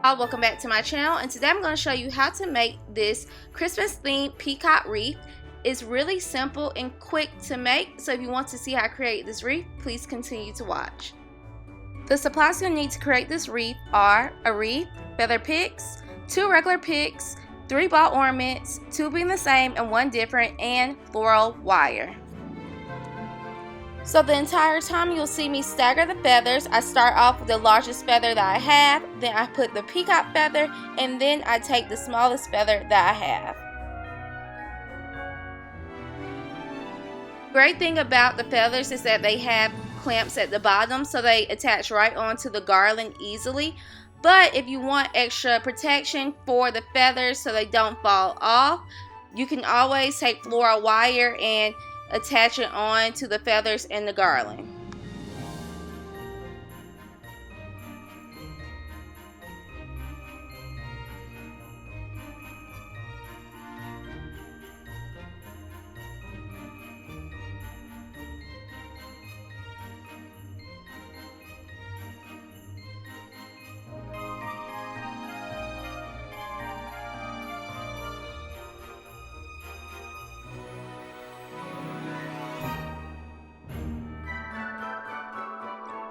Welcome back to my channel, and today I'm going to show you how to make this Christmas themed peacock wreath. It's really simple and quick to make, so if you want to see how I create this wreath, please continue to watch. The supplies you'll need to create this wreath are a wreath, feather picks, 2 regular picks, 3 ball ornaments, 2 being the same and 1 different, and floral wire. So the entire time you'll see me stagger the feathers. I start off with the largest feather that I have, then I put the peacock feather, and then I take the smallest feather that I have. Great thing about the feathers is that they have clamps at the bottom, so they attach right onto the garland easily. But if you want extra protection for the feathers so they don't fall off, you can always take floral wire and attach it on to the feathers in the garland.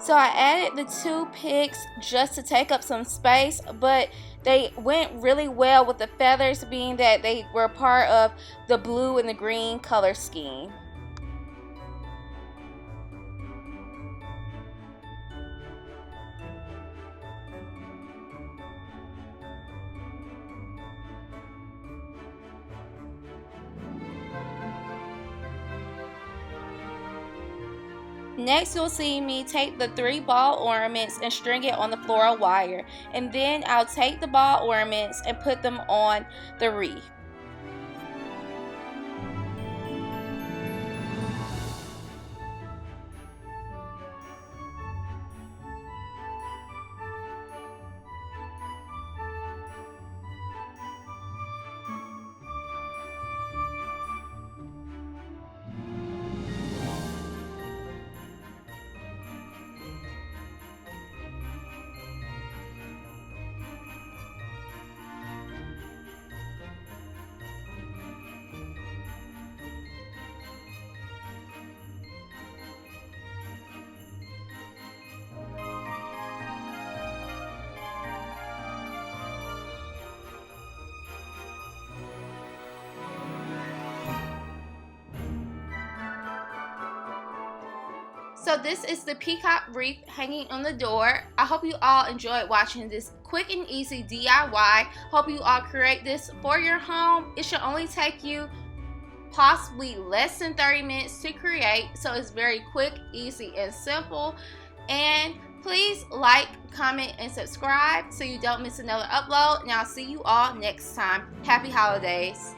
So I added the 2 picks just to take up some space, but they went really well with the feathers, being that they were part of the blue and the green color scheme. Next, you'll see me take the 3 ball ornaments and string it on the floral wire, and then I'll take the ball ornaments and put them on the wreath. So this is the peacock wreath hanging on the door. I hope you all enjoyed watching this quick and easy DIY. Hope you all create this for your home. It should only take you possibly less than 30 minutes to create. So it's very quick, easy, and simple. And please like, comment, and subscribe so you don't miss another upload. And I'll see you all next time. Happy holidays.